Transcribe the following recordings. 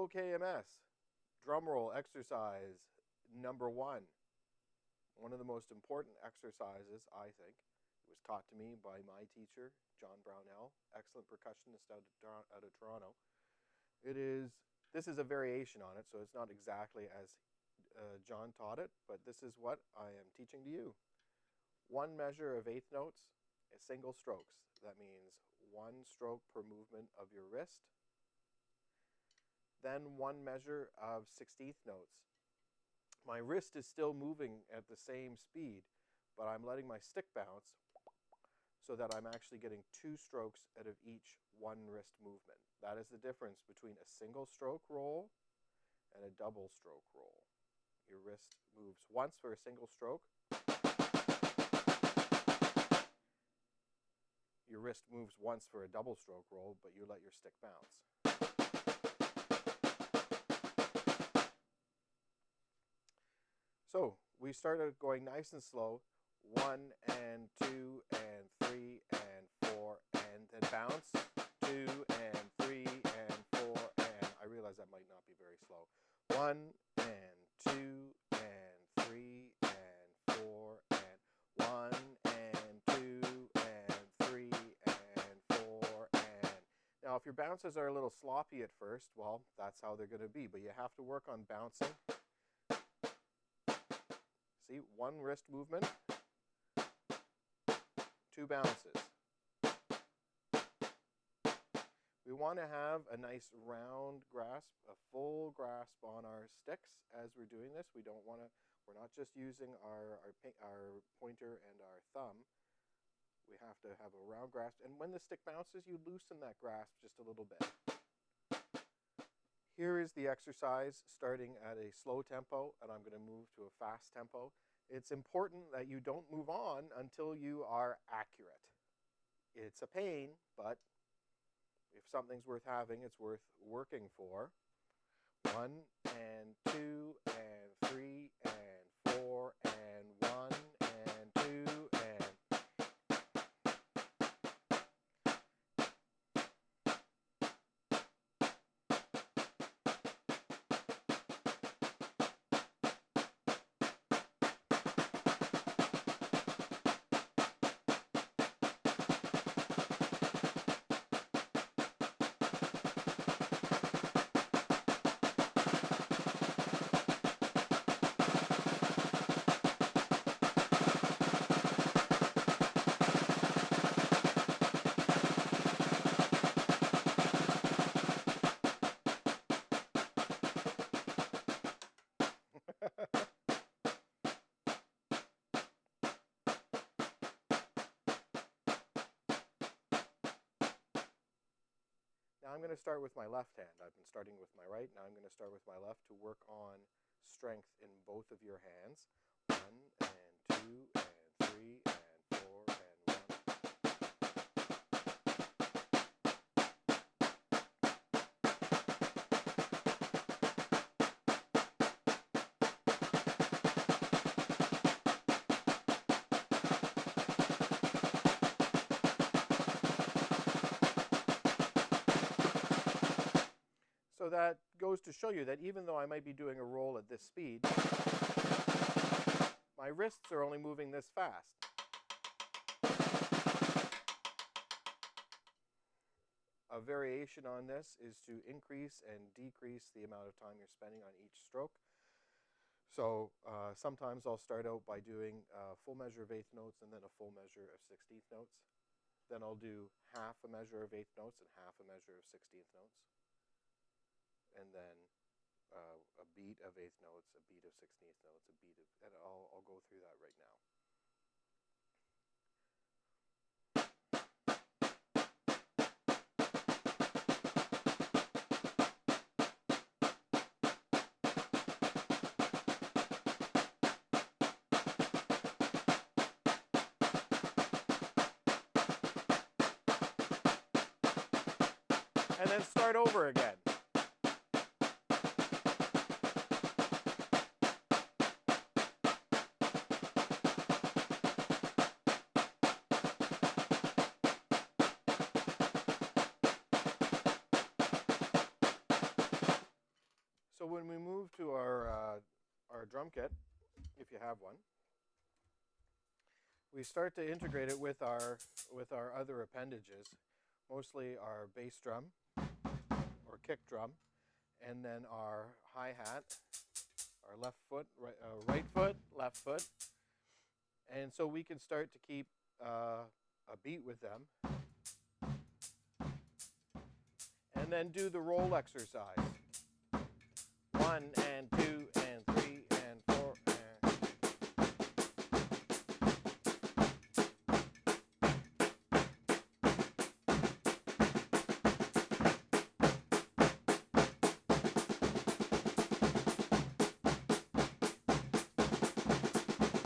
KMS, drum roll exercise number 1. One of the most important exercises, I think. It was taught to me by my teacher, John Brownell, excellent percussionist out of Toronto. This is a variation on it, so it's not exactly as John taught it, but this is what I am teaching to you. 1 measure of eighth notes, single strokes. That means 1 stroke per movement of your wrist. Then 1 measure of 16th notes. My wrist is still moving at the same speed, but I'm letting my stick bounce so that I'm actually getting 2 strokes out of each 1 wrist movement. That is the difference between a single stroke roll and a double stroke roll. Your wrist moves once for a single stroke. Your wrist moves once for a double stroke roll, but you let your stick bounce. So we started going nice and slow. 1 and 2 and 3 and 4 and then bounce. 2 and 3 and 4 and I realize that might not be very slow. 1 and 2 and 3 and 4 and 1 and 2 and 3 and 4 and. Now if your bounces are a little sloppy at first, well, that's how they're going to be, but you have to work on bouncing. See, 1 wrist movement, 2 bounces. We want to have a nice round grasp, a full grasp on our sticks as we're doing this. We're not just using our pointer and our thumb. We have to have a round grasp. And when the stick bounces, you loosen that grasp just a little bit. Here is the exercise starting at a slow tempo, and I'm going to move to a fast tempo. It's important that you don't move on until you are accurate. It's a pain, but if something's worth having, it's worth working for. 1 and 2 and 3 and 4 and 1 and 2 and. Now I'm going to start with my left hand. I've been starting with my right. Now I'm going to start with my left to work on strength in both of your hands. 1 and 2 and 3 and 4 and 1. So that goes to show you that even though I might be doing a roll at this speed, my wrists are only moving this fast. A variation on this is to increase and decrease the amount of time you're spending on each stroke. So sometimes I'll start out by doing a full measure of eighth notes and then a full measure of 16th notes. Then I'll do half a measure of eighth notes and half a measure of 16th notes. And then a beat of eighth notes, a beat of 16th notes, a beat of, and I'll go through that right now. And then start over again. when we move to our drum kit, if you have one, we start to integrate it with our other appendages, mostly our bass drum or kick drum, and then our hi-hat, our left foot, right foot, left foot, and so we can start to keep a beat with them, and then do the roll exercise. 1 and 2 and 3 and 4 and...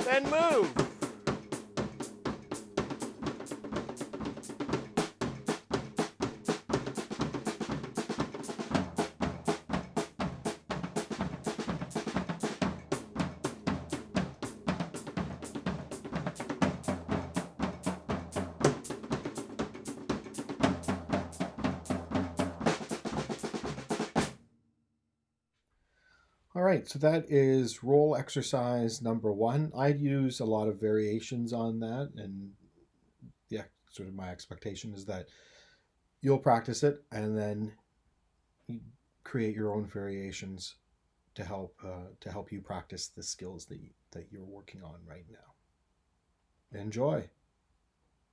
Then move. All right, so that is roll exercise number 1. I'd use a lot of variations on that, and yeah, sort of my expectation is that you'll practice it and then you create your own variations to help you practice the skills that you're working on right now. Enjoy.